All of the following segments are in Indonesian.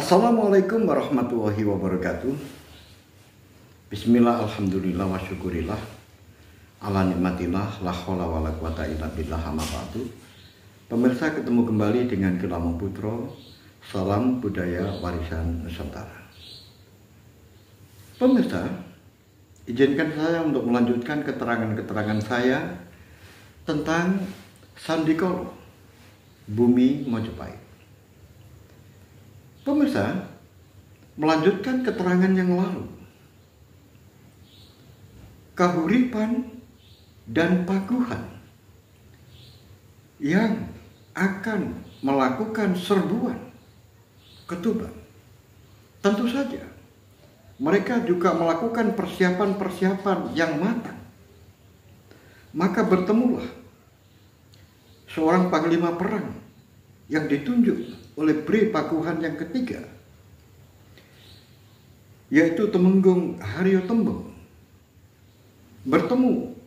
Assalamualaikum warahmatullahi wabarakatuh. Bismillah, alhamdulillah, wa syukurillah, ala nikmatillah, la haula wa la quwata illa billah, amma ba'du. Pemirsa, ketemu kembali dengan Kilamo Putro. Salam budaya warisan Nusantara. Pemirsa, izinkan saya untuk melanjutkan keterangan-keterangan saya tentang Sandikolo Bumi Mojopahit. Pemirsa, melanjutkan keterangan yang lalu, Kahuripan dan Pakuhan yang akan melakukan serbuan ke Tuban. Tentu saja mereka juga melakukan persiapan-persiapan yang matang. Maka bertemulah seorang panglima perang yang ditunjuk oleh Bri Pakuhan yang ketiga, yaitu Temenggung Haryo Tembung, bertemu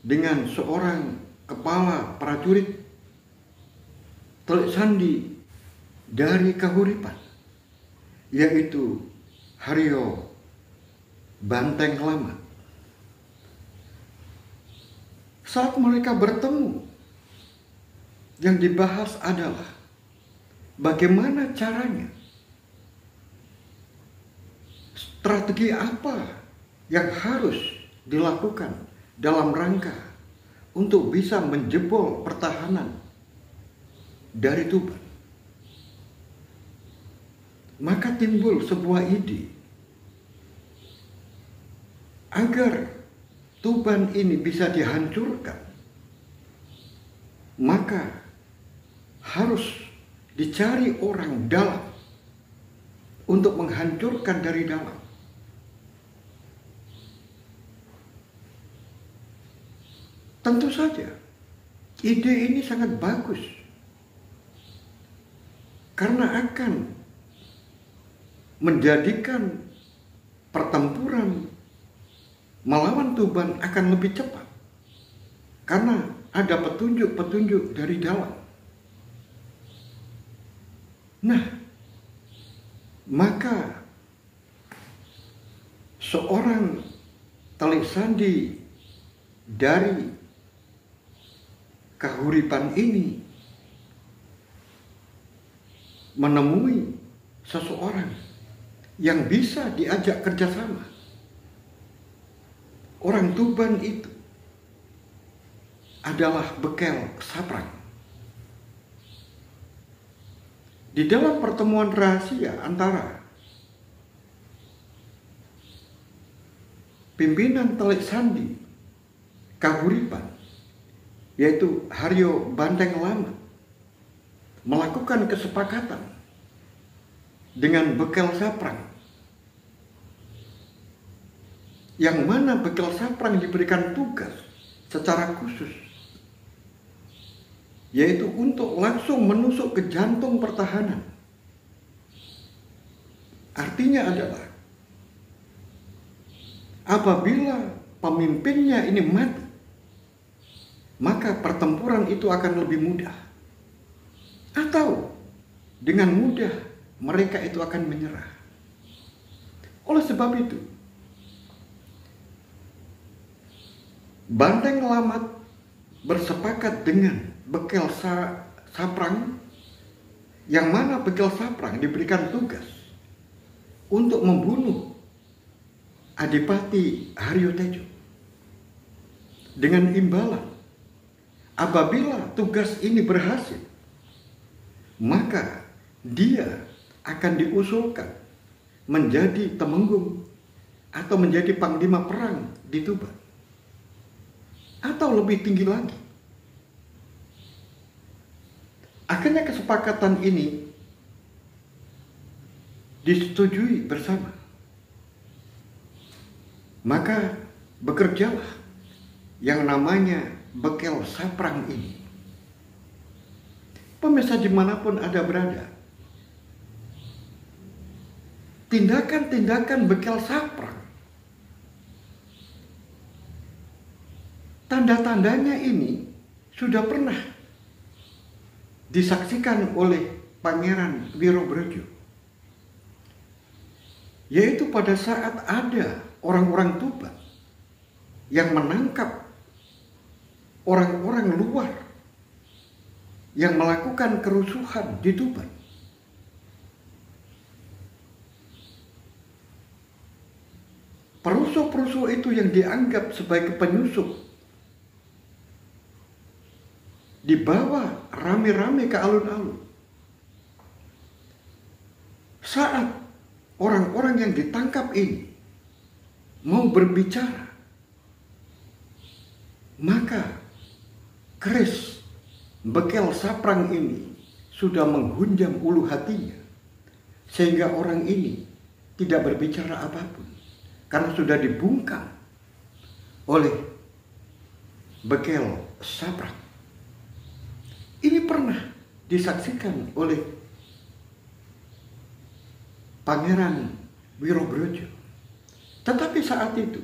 dengan seorang kepala prajurit Telik Sandi dari Kahuripan, yaitu Haryo Banteng Lama. Saat mereka bertemu, yang dibahas adalah bagaimana caranya, strategi apa yang harus dilakukan dalam rangka untuk bisa menjebol pertahanan dari Tuban. Maka timbul sebuah ide agar Tuban ini bisa dihancurkan, maka harus dicari orang dalam untuk menghancurkan dari dalam. Tentu saja ide ini sangat bagus karena akan menjadikan pertempuran melawan Tuban akan lebih cepat karena ada petunjuk-petunjuk dari dalam. Nah, maka seorang Telik Sandi dari Kahuripan ini menemui seseorang yang bisa diajak kerjasama. Orang Tuban itu adalah Bekel Saprang. Di dalam pertemuan rahasia antara pimpinan Telik Sandi Kahuripan, yaitu Haryo Banteng Lama, melakukan kesepakatan dengan Bekel Saprang, yang mana Bekel Saprang diberikan tugas secara khusus, yaitu untuk langsung menusuk ke jantung pertahanan. Artinya adalah apabila pemimpinnya ini mati, maka pertempuran itu akan lebih mudah, atau dengan mudah mereka itu akan menyerah. Oleh sebab itu, Banteng Lamat bersepakat dengan Bekel Saprang, yang mana Bekel Saprang diberikan tugas untuk membunuh Adipati Haryo Tejo, dengan imbalan apabila tugas ini berhasil, maka dia akan diusulkan menjadi Temenggung atau menjadi panglima perang di Tuban, atau lebih tinggi lagi. Akhirnya kesepakatan ini disetujui bersama. Maka bekerjalah yang namanya Bekel Saprang ini. Pemirsa dimanapun Anda berada, tindakan-tindakan Bekel Saprang, tanda-tandanya ini sudah pernah disaksikan oleh Pangeran Wirobrejo Yaitu pada saat ada orang-orang Tuban yang menangkap orang-orang luar yang melakukan kerusuhan di Tuban. Perusuh-perusuh itu yang dianggap sebagai penyusup dibawa rame-rame ke alun-alun. Saat orang-orang yang ditangkap ini mau berbicara, maka keris bekel saprang ini sudah menghunjam ulu hatinya, sehingga orang ini tidak berbicara apapun karena sudah dibungkam oleh bekel saprang. Ini pernah disaksikan oleh Pangeran Wirobrojo. Tetapi saat itu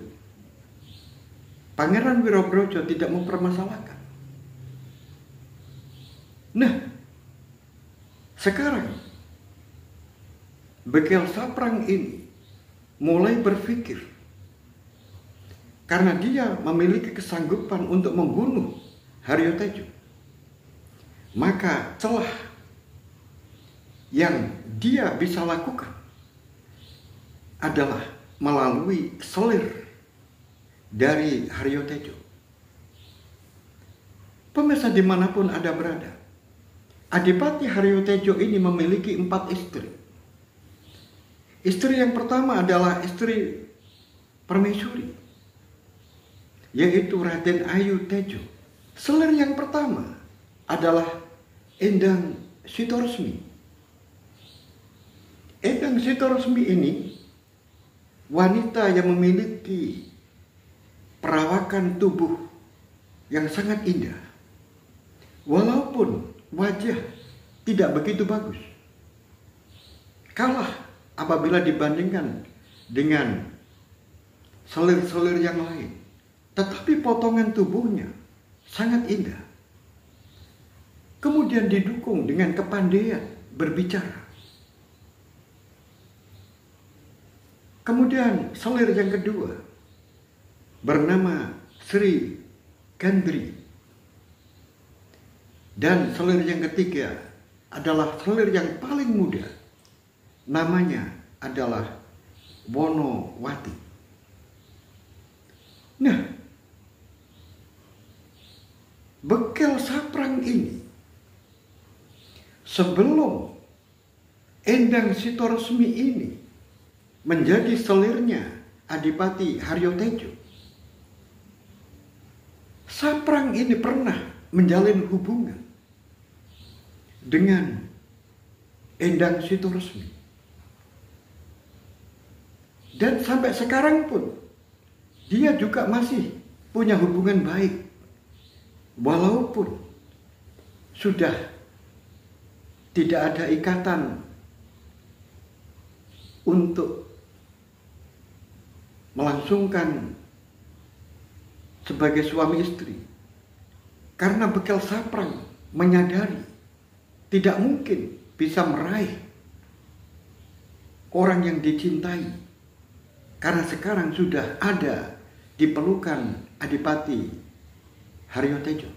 Pangeran Wirobrojo tidak mempermasalahkan. Nah, sekarang bekel saprang ini mulai berpikir, karena dia memiliki kesanggupan untuk membunuh Haryo Tejo, maka celah yang dia bisa lakukan adalah melalui selir dari Haryo Tejo. Pemirsa dimanapun Anda berada, Adipati Haryo Tejo ini memiliki 4 istri. Istri yang pertama adalah istri permaisuri, yaitu Raden Ayu Tejo. Selir yang pertama adalah Endang Sitoresmi. Endang Sitoresmi ini wanita yang memiliki perawakan tubuh yang sangat indah, walaupun wajah tidak begitu bagus, kalah apabila dibandingkan dengan selir-selir yang lain. Tetapi potongan tubuhnya sangat indah. Kemudian didukung dengan kepandaian berbicara. Kemudian selir yang kedua bernama Sri Gandri. Dan selir yang ketiga adalah selir yang paling muda. Namanya adalah Wonowati. Nah, bekel saprang ini sebelum Endang Sitoresmi ini menjadi selirnya Adipati Haryo Tejo, saprang ini pernah menjalin hubungan dengan Endang Sitoresmi. Dan sampai sekarang pun dia juga masih punya hubungan baik, walaupun sudah tidak ada ikatan untuk melangsungkan sebagai suami istri. Karena bekel saprang menyadari tidak mungkin bisa meraih orang yang dicintai, karena sekarang sudah ada di pelukan Adipati Haryo Tejo.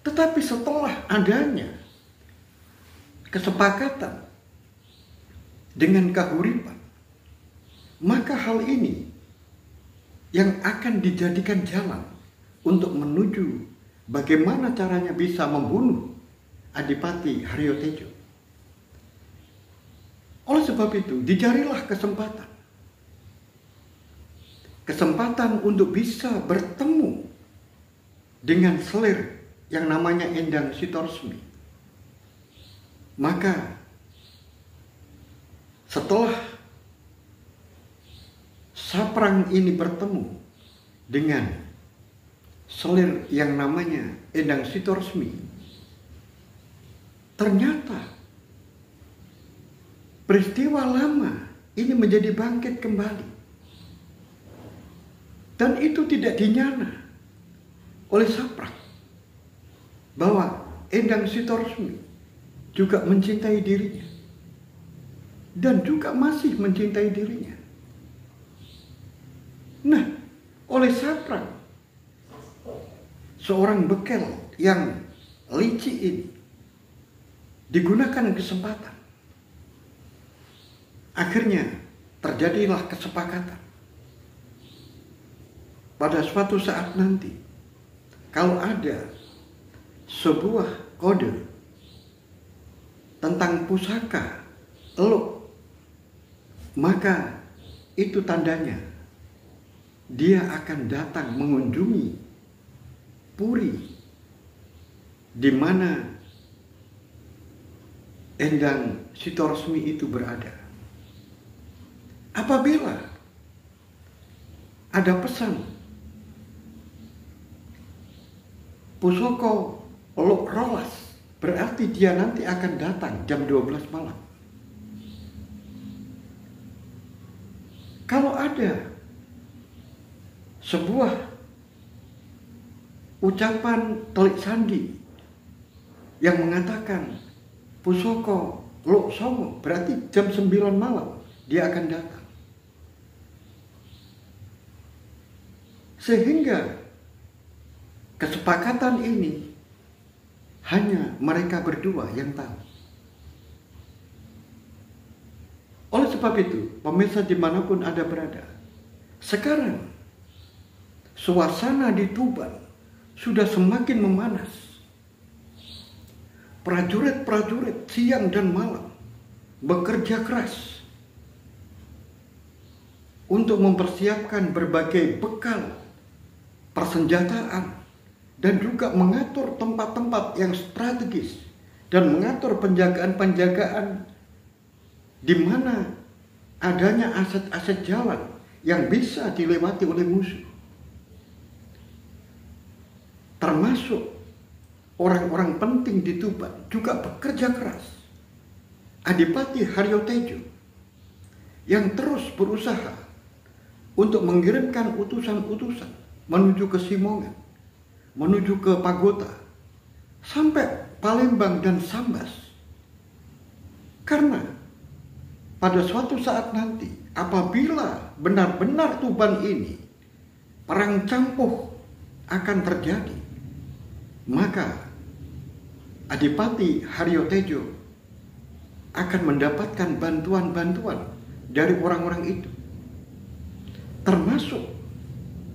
Tetapi setelah adanya kesepakatan dengan Kahuripan, maka hal ini yang akan dijadikan jalan untuk menuju bagaimana caranya bisa membunuh Adipati Haryo Tejo. Oleh sebab itu dicarilah kesempatan untuk bisa bertemu dengan selir yang namanya Endang Sitoresmi. Maka setelah saprang ini bertemu dengan selir yang namanya Endang Sitoresmi, ternyata peristiwa lama ini menjadi bangkit kembali. Dan itu tidak dinyana oleh saprang bahwa Endang Sitoresmi juga mencintai dirinya. dan juga masih mencintai dirinya. Nah, oleh Sapran, seorang bekel yang licik ini, digunakan kesempatan. Akhirnya terjadilah kesepakatan. Pada suatu saat nanti, kalau ada sebuah kode tentang pusaka elok, maka itu tandanya dia akan datang mengunjungi puri di mana Endang Sitoresmi itu berada. Apabila ada pesan Pusoko elok rolas, berarti dia nanti akan datang jam 12 malam. Kalau ada sebuah ucapan telik sandi yang mengatakan Pusoko Lok Songo, berarti jam 9 malam dia akan datang. Sehingga kesepakatan ini hanya mereka berdua yang tahu. Oleh sebab itu, pemirsa dimanapun Anda berada, sekarang suasana di Tuban sudah semakin memanas. Prajurit-prajurit siang dan malam bekerja keras untuk mempersiapkan berbagai bekal persenjataan dan juga mengatur tempat-tempat yang strategis dan mengatur penjagaan-penjagaan di mana adanya aset-aset jalan yang bisa dilewati oleh musuh. Termasuk orang-orang penting di Tuban juga bekerja keras. Adipati Haryo Tejo yang terus berusaha untuk mengirimkan utusan-utusan menuju ke Simongan, menuju ke Pagota, sampai Palembang dan Sambas. Karena pada suatu saat nanti, apabila benar-benar Tuban ini perang campuh akan terjadi, maka Adipati Haryo Tejo akan mendapatkan bantuan-bantuan dari orang-orang itu, termasuk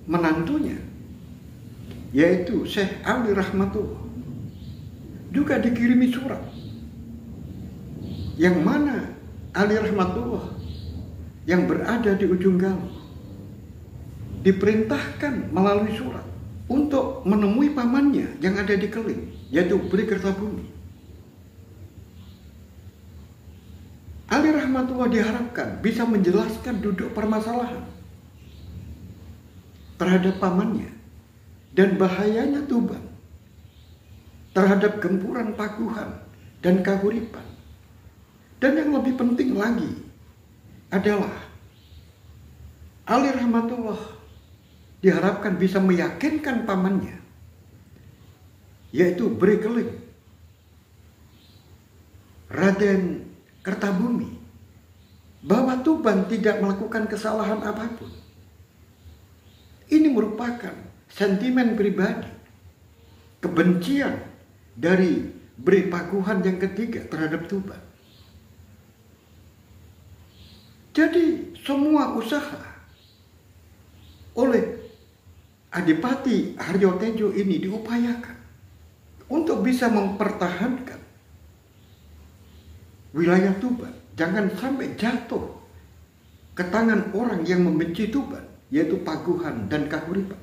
menantunya, yaitu Syekh Ali Rahmatullah, juga dikirimi surat yang mana Ali Rahmatullah yang berada di ujung Galuh diperintahkan melalui surat untuk menemui pamannya yang ada di Keling, yaitu Bri Kertabumi. Ali Rahmatullah diharapkan bisa menjelaskan duduk permasalahan terhadap pamannya dan bahayanya Tuban terhadap gempuran Pakuhan dan Kahuripan. Dan yang lebih penting lagi adalah Ali Rahmatullah diharapkan bisa meyakinkan pamannya, yaitu Bri Keling, Raden Kertabumi, bahwa Tuban tidak melakukan kesalahan apapun. Ini merupakan sentimen pribadi, kebencian dari Bri Pakuhan yang ketiga terhadap Tuban. Jadi semua usaha oleh Adipati Haryo Tejo ini diupayakan untuk bisa mempertahankan wilayah Tuban jangan sampai jatuh ke tangan orang yang membenci Tuban, yaitu Pakuhan dan Kahuripan.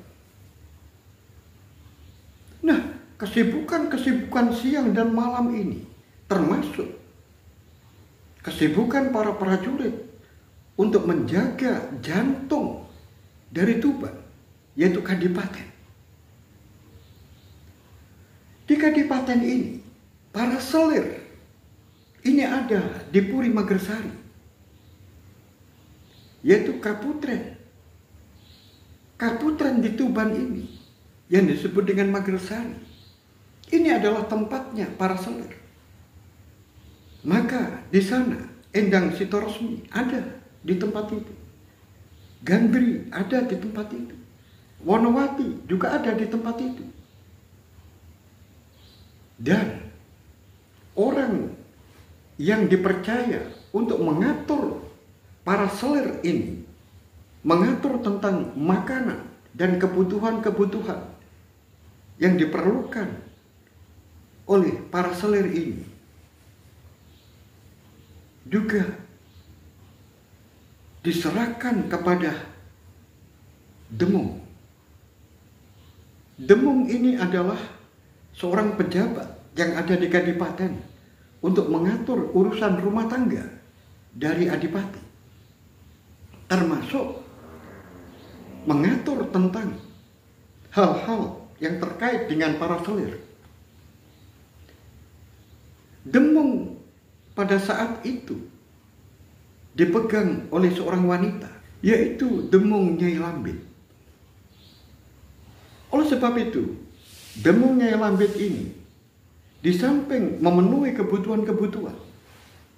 Nah, kesibukan-kesibukan siang dan malam ini termasuk kesibukan para prajurit untuk menjaga jantung dari Tuban, yaitu Kadipaten. Di Kadipaten ini, para selir ini ada di Puri Magersari, yaitu Kaputren. Kaputren di Tuban ini yang disebut dengan Magersari, ini adalah tempatnya para selir. Maka di sana Endang Sitoresmi ada di tempat itu. Gandri ada di tempat itu. Wonowati juga ada di tempat itu. Dan orang yang dipercaya untuk mengatur para selir ini, mengatur tentang makanan dan kebutuhan-kebutuhan yang diperlukan oleh para selir ini, juga diserahkan kepada Demung. Demung ini adalah seorang pejabat yang ada di Kadipaten untuk mengatur urusan rumah tangga dari Adipati, termasuk mengatur tentang hal-hal yang terkait dengan para selir. Demung pada saat itu dipegang oleh seorang wanita, yaitu Demung Nyai Lambit. Oleh sebab itu, Demung Nyai Lambit ini di samping memenuhi kebutuhan-kebutuhan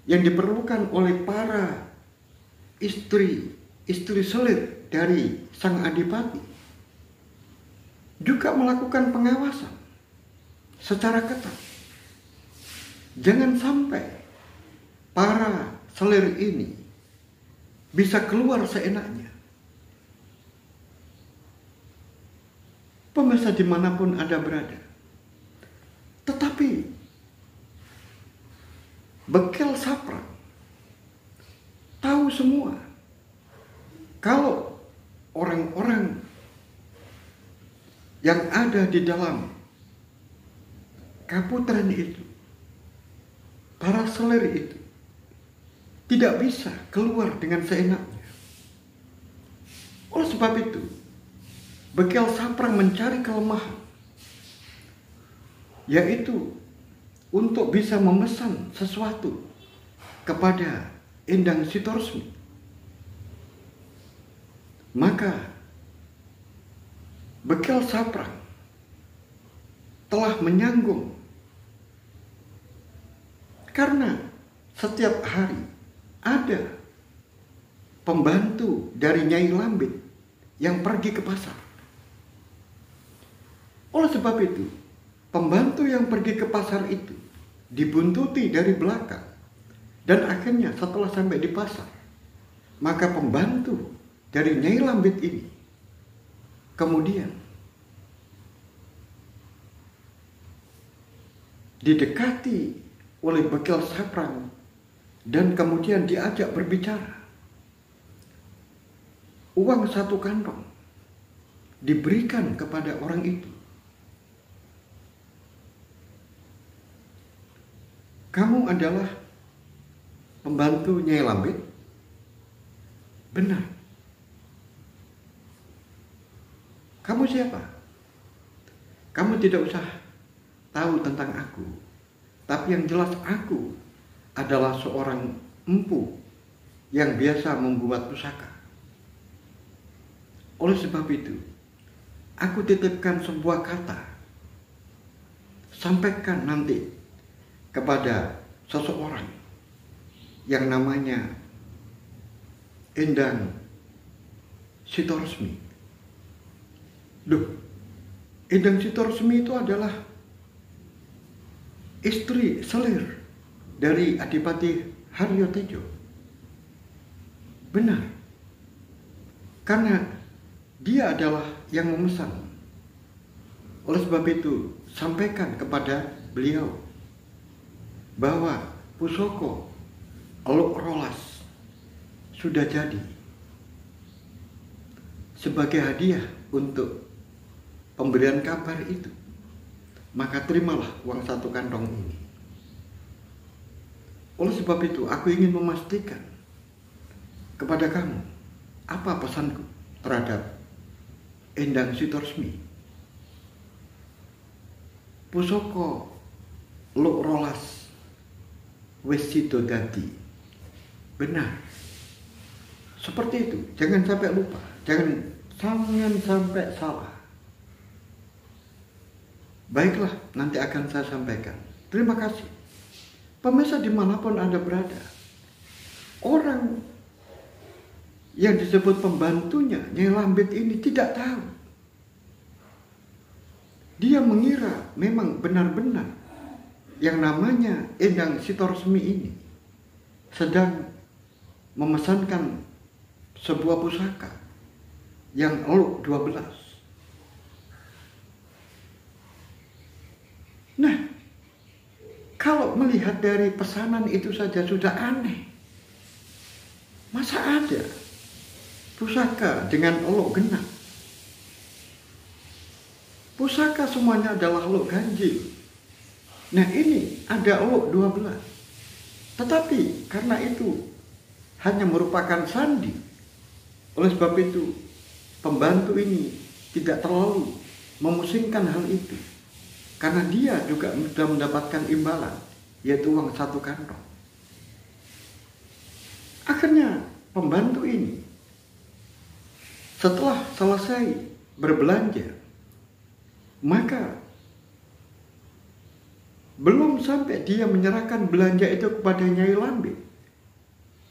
yang diperlukan oleh para istri selir dari sang Adipati, juga melakukan pengawasan secara ketat. Jangan sampai para selir ini bisa keluar seenaknya. Pemirsa dimanapun Anda berada. Tetapi Bekel Saprang tahu semua kalau orang-orang yang ada di dalam Kaputren itu, para selir itu, tidak bisa keluar dengan seenaknya. Oleh sebab itu, Bekel Saprang mencari kelemahan, yaitu untuk bisa memesan sesuatu kepada Endang Sitoresmi. Maka Bekel Saprang telah menyanggung, karena setiap hari ada pembantu dari Nyai Lambit yang pergi ke pasar. Oleh sebab itu, pembantu yang pergi ke pasar itu dibuntuti dari belakang, dan akhirnya setelah sampai di pasar, maka pembantu dari Nyai Lambit ini kemudian didekati oleh Bekel Saprang dan kemudian diajak berbicara. Uang 1 kantong diberikan kepada orang itu. Kamu adalah pembantu Nyai Lambit? Benar. Kamu siapa? Kamu tidak usah tahu tentang aku. Tapi yang jelas aku adalah seorang empu yang biasa membuat pusaka. Oleh sebab itu, aku titipkan sebuah kata. Sampaikan nanti kepada seseorang yang namanya Endang Sitoresmi. Loh, Endang Sitoresmi itu adalah istri selir dari Adipati Haryotejo. Benar, karena dia adalah yang memesan. Oleh sebab itu, sampaikan kepada beliau bahwa pusoko Eluk Rolas sudah jadi sebagai hadiah untuk pemberian kabar itu. Maka terimalah uang 1 kantong ini. Oleh sebab itu, aku ingin memastikan kepada kamu apa pesanku terhadap Endang Sitoresmi. Pusoko Eluk Rolas wis sida dadi. Benar. Seperti itu. Jangan sampai lupa. Jangan sampai salah. Baiklah, nanti akan saya sampaikan. Terima kasih. Pemirsa dimanapun Anda berada, orang yang disebut pembantunya, Nyai Lambit ini tidak tahu. Dia mengira memang benar-benar yang namanya Endang Sitoresmi ini sedang memesankan sebuah pusaka yang eluk 12. Nah, kalau melihat dari pesanan itu saja sudah aneh. Masa ada pusaka dengan eluk genap? Pusaka semuanya adalah eluk ganjil. Nah, ini ada eluk 12. Tetapi karena itu hanya merupakan sandi, oleh sebab itu pembantu ini tidak terlalu memusingkan hal itu. Karena dia juga sudah mendapatkan imbalan, yaitu uang 1 kantong. Akhirnya pembantu ini setelah selesai berbelanja, maka belum sampai dia menyerahkan belanja itu kepada Nyai Lambit,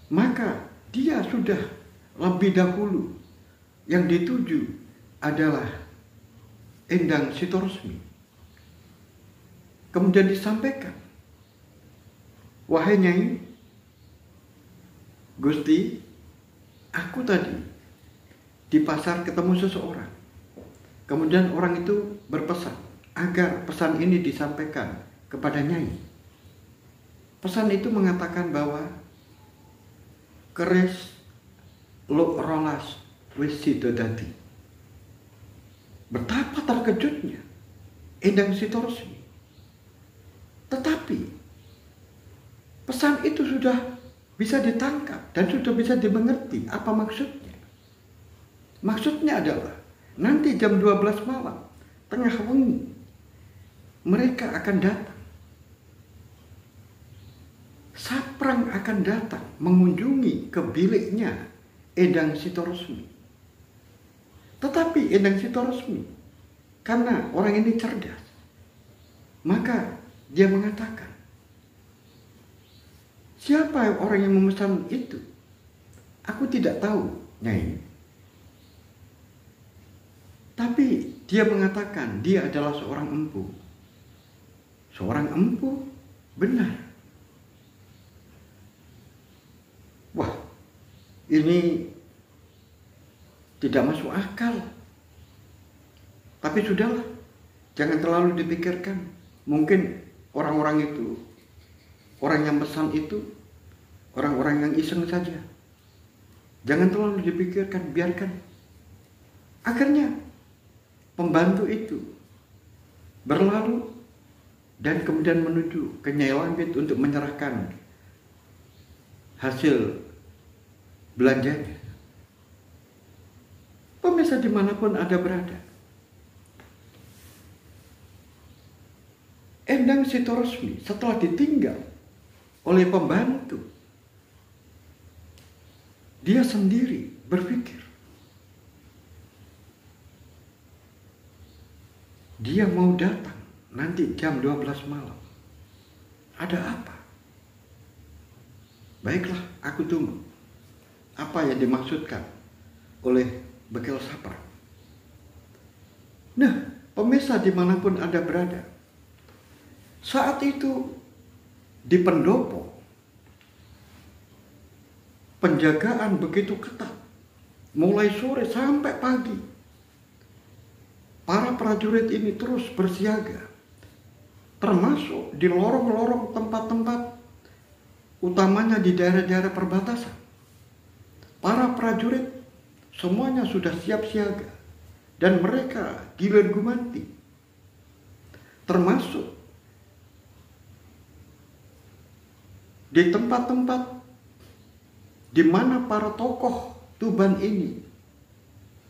maka dia sudah lebih dahulu yang dituju adalah Endang Sitoresmi. Kemudian disampaikan, "Wahai Nyai, Gusti, aku tadi di pasar ketemu seseorang. Kemudian orang itu berpesan agar pesan ini disampaikan kepada Nyai. Pesan itu mengatakan bahwa keris lo rolas wis sida dadi." Betapa terkejutnya Endang Sitoresmi. Tetapi pesan itu sudah bisa ditangkap dan sudah bisa dimengerti apa maksudnya. Maksudnya adalah nanti jam 12 malam, tengah wengi, mereka akan datang. Saprang akan datang mengunjungi ke biliknya Endang Sitoresmi. Tetapi Endang Sitoresmi, karena orang ini cerdas, maka dia mengatakan, "Siapa orang yang memesan itu? Aku tidak tahu, Nyai." Tapi dia mengatakan dia adalah seorang empu. Seorang empu? Benar. Wah, ini tidak masuk akal. Tapi sudahlah, jangan terlalu dipikirkan. Mungkin orang-orang itu, orang yang pesan itu, orang-orang yang iseng saja. Jangan terlalu dipikirkan, biarkan. Akhirnya pembantu itu berlalu dan kemudian menuju ke Nyai Lambit untuk menyerahkan hasil belanjanya. Pemirsa dimanapun Anda berada, Endang Sitoresmi setelah ditinggal oleh pembantu, dia sendiri berpikir, dia mau datang nanti jam 12 malam. Ada apa? Baiklah, aku tunggu. Apa yang dimaksudkan oleh Bekel Saprang? Nah, pemirsa dimanapun Anda berada, saat itu di pendopo penjagaan begitu ketat, mulai sore sampai pagi. Para prajurit ini terus bersiaga, termasuk di lorong-lorong tempat-tempat, utamanya di daerah-daerah perbatasan. Para prajurit semuanya sudah siap siaga dan mereka gilir gumanti, termasuk di tempat-tempat di mana para tokoh Tuban ini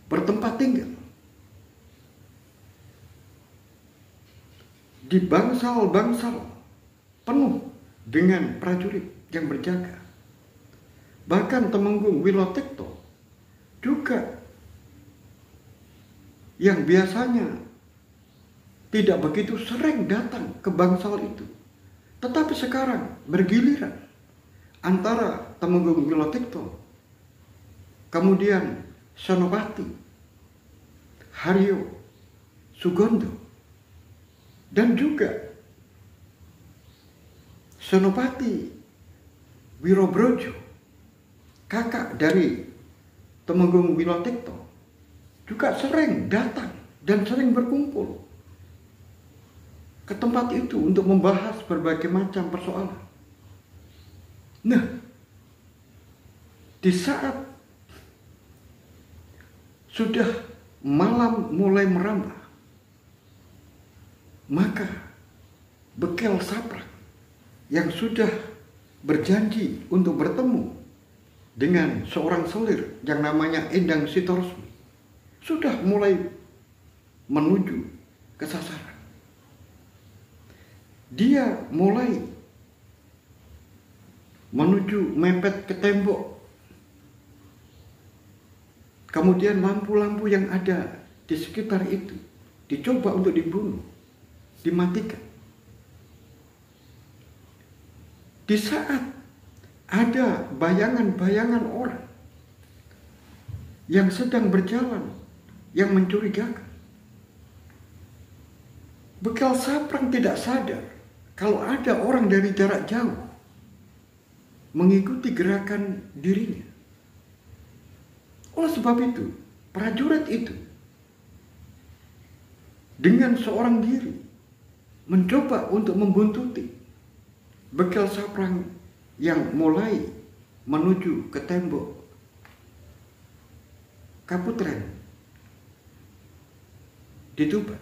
bertempat tinggal. Di bangsal-bangsal penuh dengan prajurit yang berjaga. Bahkan Temenggung Wilotekto juga yang biasanya tidak begitu sering datang ke bangsal itu, tetapi sekarang bergiliran antara Temenggung Wilotikto, kemudian Senopati Haryo Sugondo, dan juga Senopati Wirobrojo, kakak dari Temenggung Wilotikto, juga sering datang dan sering berkumpul ke tempat itu untuk membahas berbagai macam persoalan. Nah, di saat sudah malam mulai merambah, maka Bekel Saprak yang sudah berjanji untuk bertemu dengan seorang selir yang namanya Endang Sitoresmi sudah mulai menuju ke sasaran. Dia mulai menuju mepet ke tembok. Kemudian lampu-lampu yang ada di sekitar itu dicoba untuk dibunuh, dimatikan. Di saat ada bayangan-bayangan orang yang sedang berjalan yang mencurigakan, Bekel Saprak tidak sadar kalau ada orang dari jarak jauh mengikuti gerakan dirinya. Oleh sebab itu, prajurit itu dengan seorang diri mencoba untuk membuntuti Bekel Saprak yang mulai menuju ke tembok Kaputren di Tuban.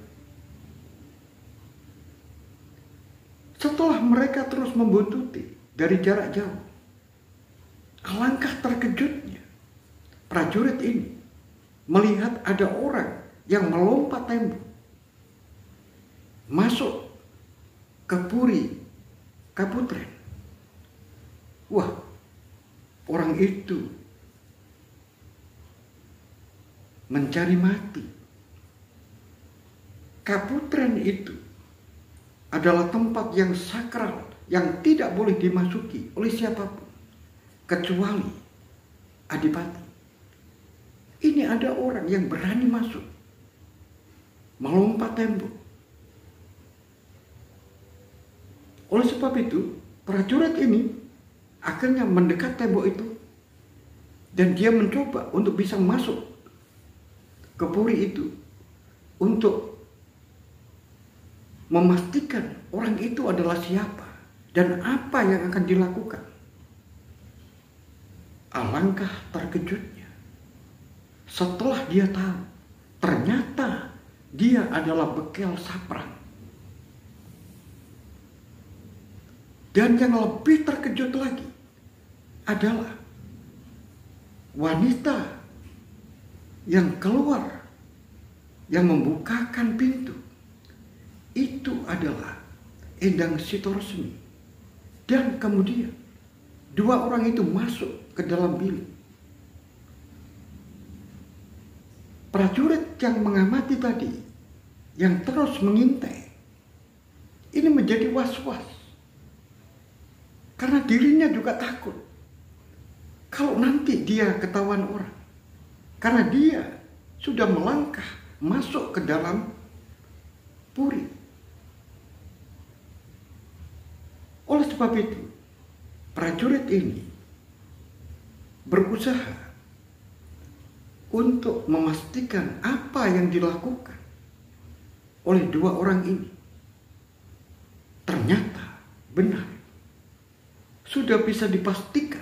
Setelah mereka terus membuntuti dari jarak jauh, alangkah terkejutnya prajurit ini melihat ada orang yang melompat tembok masuk ke Puri Kaputren. Wah, orang itu mencari mati. Kaputren itu adalah tempat yang sakral yang tidak boleh dimasuki oleh siapapun kecuali adipati. Ini ada orang yang berani masuk, melompat tembok. Oleh sebab itu, prajurit ini akhirnya mendekat tembok itu dan dia mencoba untuk bisa masuk ke puri itu untuk memastikan orang itu adalah siapa dan apa yang akan dilakukan. Alangkah terkejutnya setelah dia tahu ternyata dia adalah Bekel Saprak. Dan yang lebih terkejut lagi adalah wanita yang keluar, yang membukakan pintu. Itu adalah Endang Sitoresmi. Dan kemudian dua orang itu masuk ke dalam bilik. Prajurit yang mengamati tadi, yang terus mengintai, ini menjadi was-was. Karena dirinya juga takut kalau nanti dia ketahuan orang. Karena dia sudah melangkah masuk ke dalam puri. Oleh sebab itu, prajurit ini berusaha untuk memastikan apa yang dilakukan oleh dua orang ini. Ternyata benar. Sudah bisa dipastikan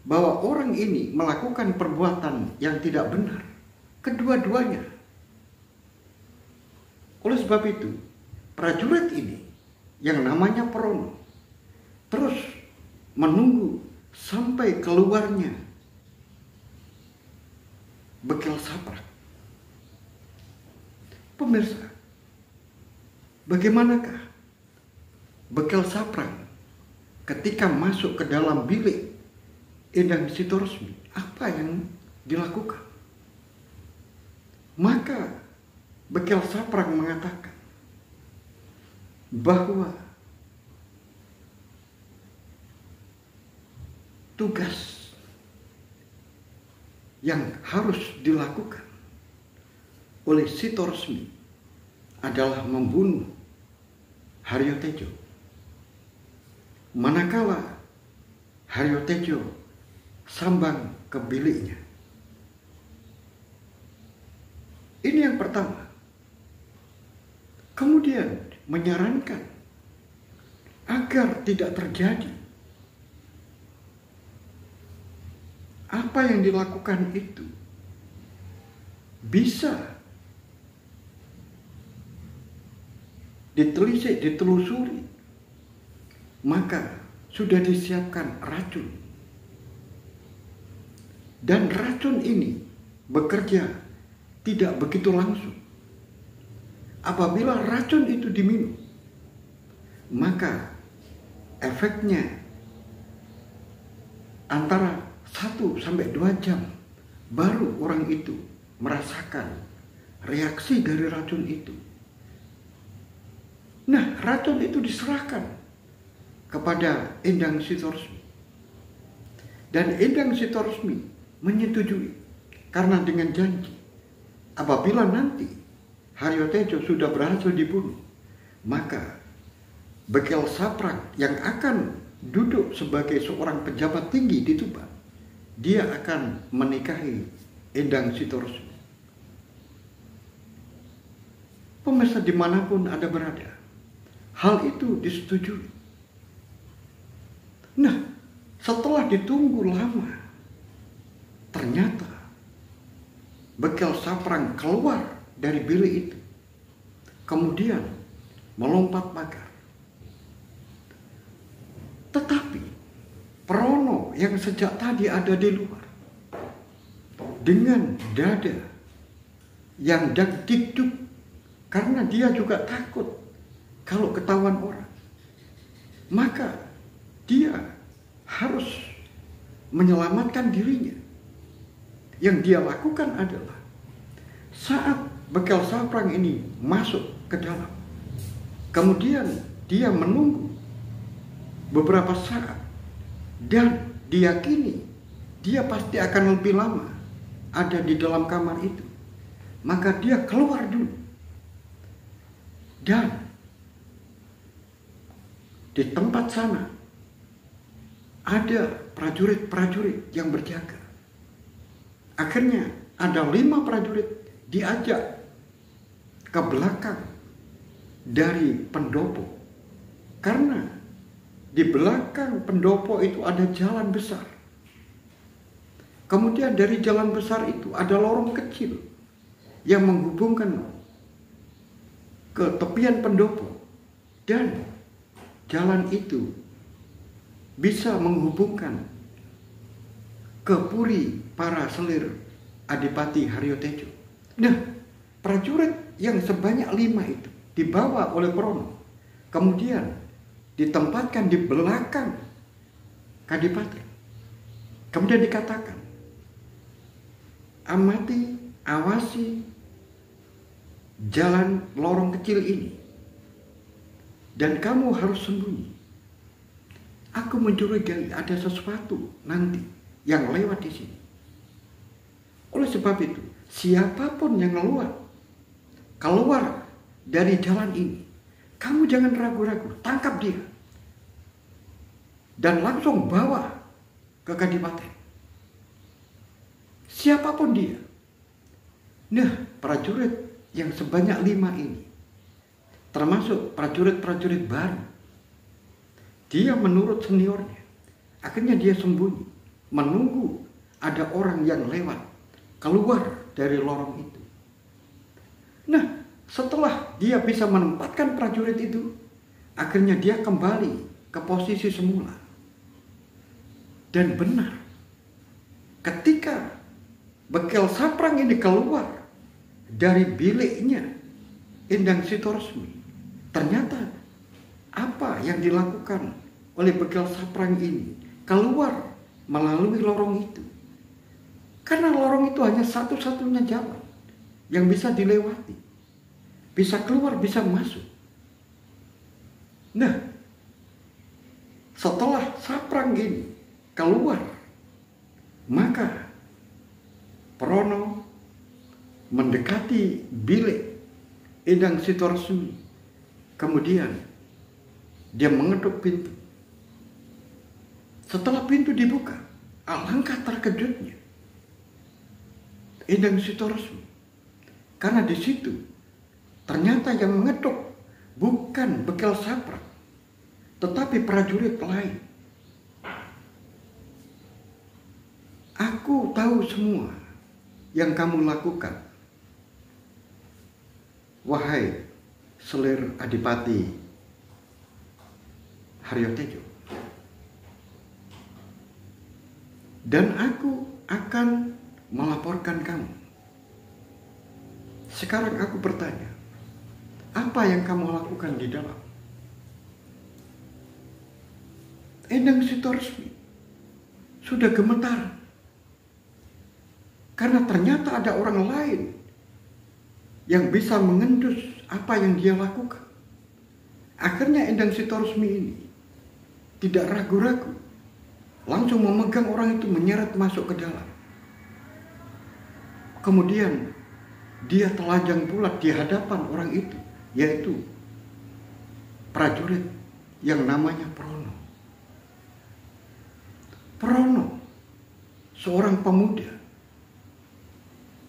bahwa orang ini melakukan perbuatan yang tidak benar. Kedua-duanya. Oleh sebab itu, prajurit ini yang namanya Prono terus menunggu sampai keluarnya Bekel Saprak. Pemirsa, bagaimanakah Bekel Saprak ketika masuk ke dalam bilik Endang Sitoresmi? Apa yang dilakukan? Maka Bekel Saprak mengatakan bahwa tugas yang harus dilakukan oleh Sito Resmi adalah membunuh Haryo Tejo. Manakala Haryo Tejo sambang ke biliknya. Ini yang pertama. Kemudian menyarankan agar tidak terjadi apa yang dilakukan itu bisa ditelisik, ditelusuri, maka sudah disiapkan racun. Dan racun ini bekerja tidak begitu langsung. Apabila racun itu diminum, maka efeknya antara 1 sampai 2 jam baru orang itu merasakan reaksi dari racun itu. Nah, racun itu diserahkan kepada Endang Sito Resmi. Dan Endang Sito Resmi menyetujui karena dengan janji apabila nanti Haryo Tejo sudah berhasil dibunuh, maka Bekel Saprang yang akan duduk sebagai seorang pejabat tinggi di Tuban, dia akan menikahi Endang Sito Resmi. Pemirsa dimanapun Anda berada, hal itu disetujui. Nah, setelah ditunggu lama, ternyata Bekel Saprang keluar dari bilik itu, kemudian melompat pagar. Tetapi Prono yang sejak tadi ada di luar, dengan dada yang dagdikduk, karena dia juga takut kalau ketahuan orang, maka dia harus menyelamatkan dirinya. Yang dia lakukan adalah saat Bekel Saprang ini masuk ke dalam, kemudian dia menunggu beberapa saat dan diyakini dia pasti akan lebih lama ada di dalam kamar itu, maka dia keluar dulu. Dan di tempat sana ada prajurit-prajurit yang berjaga. Akhirnya ada 5 prajurit diajak ke belakang dari pendopo, karena di belakang pendopo itu ada jalan besar. Kemudian dari jalan besar itu ada lorong kecil yang menghubungkan ke tepian pendopo, dan jalan itu bisa menghubungkan ke puri para selir Adipati Haryo Tejo. Nah, prajurit yang sebanyak 5 itu dibawa oleh Prono, kemudian ditempatkan di belakang Kadipaten. Kemudian dikatakan, amati, awasi jalan lorong kecil ini, dan kamu harus sembunyi. Aku mencurigai ada sesuatu nanti yang lewat di sini. Oleh sebab itu, siapapun yang keluar dari jalan ini, kamu jangan ragu-ragu, tangkap dia dan langsung bawa ke Kadipaten. Siapapun dia. Nah, prajurit yang sebanyak 5 ini, termasuk prajurit-prajurit baru, dia menurut seniornya. Akhirnya dia sembunyi, menunggu ada orang yang lewat keluar dari lorong itu. Nah, setelah dia bisa menempatkan prajurit itu, akhirnya dia kembali ke posisi semula. Dan benar, ketika Bekel Saprang ini keluar dari biliknya Endang Sito Resmi, ternyata apa yang dilakukan oleh Bekel Saprang ini keluar melalui lorong itu. Karena lorong itu hanya satu-satunya jalan yang bisa dilewati. Bisa keluar, bisa masuk. Nah, setelah Saprang ini keluar, maka Prono mendekati bilik Endang Sitoresmi. Kemudian dia mengetuk pintu. Setelah pintu dibuka, alangkah terkejutnya Endang Sitoresmi, karena di situ ternyata yang mengetuk bukan Bekel Saprak, tetapi prajurit lain. Aku tahu semua yang kamu lakukan, wahai Selir Adipati Haryotejo, dan aku akan melaporkan kamu. Sekarang aku bertanya, apa yang kamu lakukan di dalam? Endang Sitoresmi sudah gemetar, karena ternyata ada orang lain yang bisa mengendus apa yang dia lakukan. Akhirnya Endang Sitoresmi ini tidak ragu-ragu, langsung memegang orang itu, menyeret masuk ke dalam. Kemudian dia telanjang bulat di hadapan orang itu, yaitu prajurit yang namanya Prono. Prono, seorang pemuda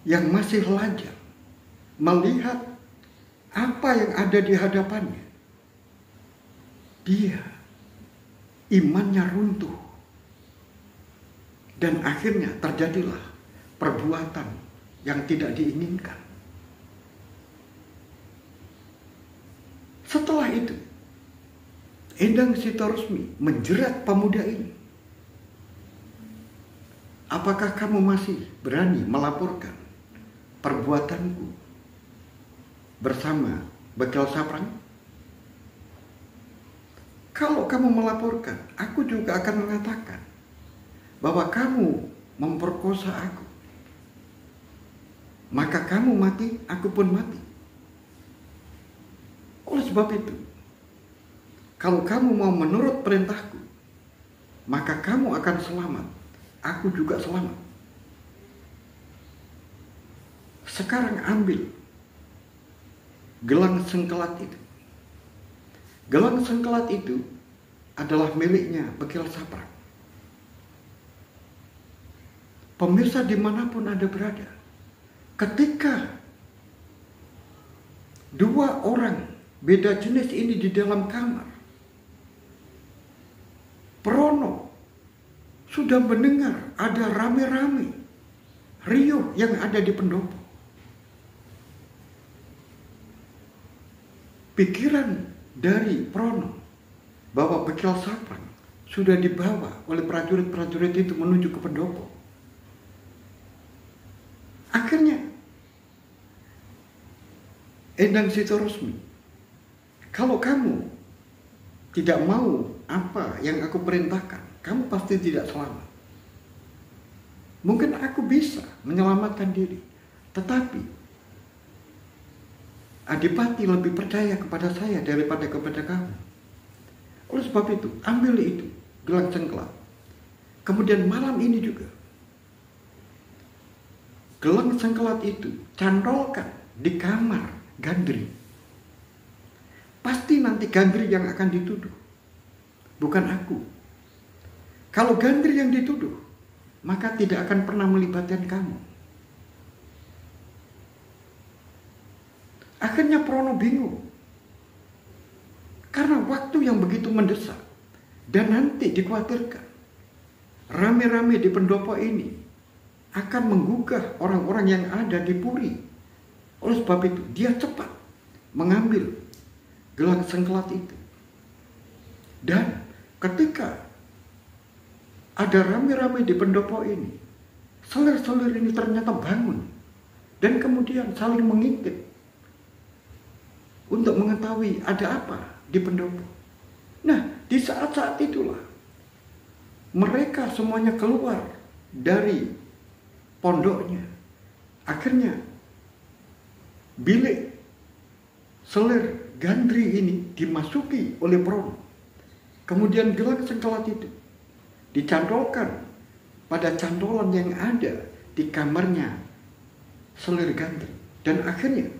yang masih lajang, melihat apa yang ada di hadapannya. Dia imannya runtuh, dan akhirnya terjadilah perbuatan yang tidak diinginkan. Setelah itu, Endang Sitoresmi menjerat pemuda ini. Apakah kamu masih berani melaporkan perbuatanku bersama Bekel Saprak? Kalau kamu melaporkan, aku juga akan mengatakan bahwa kamu memperkosa aku. Maka kamu mati, aku pun mati. Oleh sebab itu, kalau kamu mau menurut perintahku, maka kamu akan selamat, aku juga selamat. Sekarang ambil gelang sengkelat itu. Gelang sengkelat itu adalah miliknya Bekel Saprak. Pemirsa dimanapun Anda berada, ketika dua orang beda jenis ini di dalam kamar, Prono sudah mendengar ada rame-rame riuh yang ada di pendopo. Pikiran dari Prono bahwa Bekel Saprak sudah dibawa oleh prajurit-prajurit itu menuju ke pendopo. Akhirnya Endang Sitoresmi, kalau kamu tidak mau apa yang aku perintahkan, kamu pasti tidak selamat. Mungkin aku bisa menyelamatkan diri, tetapi Adipati lebih percaya kepada saya daripada kepada kamu. Oleh sebab itu, ambil itu, gelang sengkelat. Kemudian malam ini juga, gelang sengkelat itu cantolkan di kamar Gandri. Pasti nanti Gandri yang akan dituduh, bukan aku. Kalau Gandri yang dituduh, maka tidak akan pernah melibatkan kamu. Akhirnya Prono bingung, karena waktu yang begitu mendesak, dan nanti dikhawatirkan rame-rame di pendopo ini akan menggugah orang-orang yang ada di Puri. Oleh sebab itu, dia cepat mengambil gelang sengkelat itu. Dan ketika ada rame-rame di pendopo ini, selir-selir ini ternyata bangun dan kemudian saling mengintip untuk mengetahui ada apa di pendopo. Nah, di saat-saat itulah mereka semuanya keluar dari pondoknya. Akhirnya bilik selir Gandri ini dimasuki oleh Prono. Kemudian gelang sengkelat itu dicantolkan pada cantolan yang ada di kamarnya Selir Ganteng. Dan akhirnya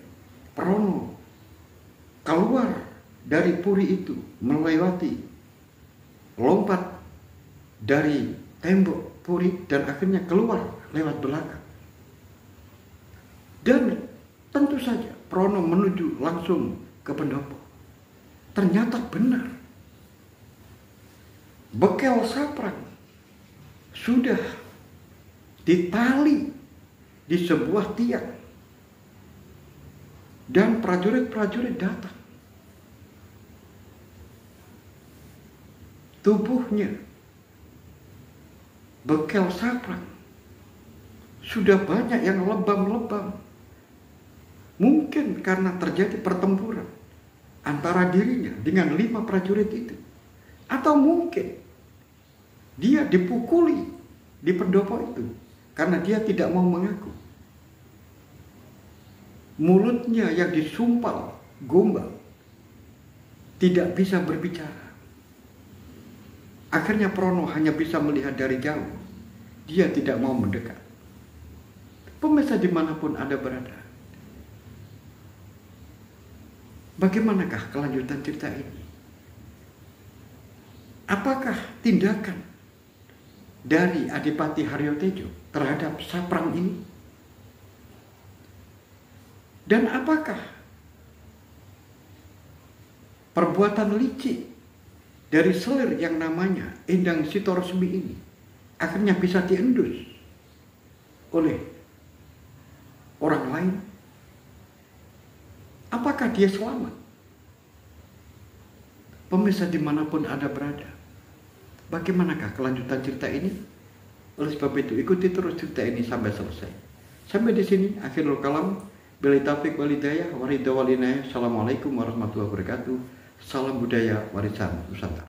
Prono keluar dari puri itu, melewati, lompat dari tembok puri dan akhirnya keluar lewat belakang. Dan tentu saja Prono menuju langsung ke pendopo. Ternyata benar, bekel saprang sudah ditali di sebuah tiang. Dan prajurit-prajurit datang. Tubuhnya bekel saprang sudah banyak yang lebam-lebam. Mungkin karena terjadi pertempuran antara dirinya dengan 5 prajurit itu. Atau mungkin dia dipukuli di pendopo itu karena dia tidak mau mengaku. Mulutnya yang disumpal gombal, tidak bisa berbicara. Akhirnya Prono hanya bisa melihat dari jauh. Dia tidak mau mendekat. Pemirsa dimanapun Anda berada, bagaimanakah kelanjutan cerita ini? Apakah tindakan dari Adipati Haryotejo terhadap saprang ini? Dan apakah perbuatan licik dari Selir yang namanya Endang Sitoresmi ini akhirnya bisa diendus oleh orang lain? Apakah dia selamat? Pemirsa dimanapun Anda berada, bagaimanakah kelanjutan cerita ini? Oleh sebab itu ikuti terus cerita ini sampai selesai. Sampai di sini akhirul kalam. Billahi taufiq wal hidayah, waridha wal inayah. Assalamualaikum warahmatullahi wabarakatuh. Salam budaya warisan Nusantara.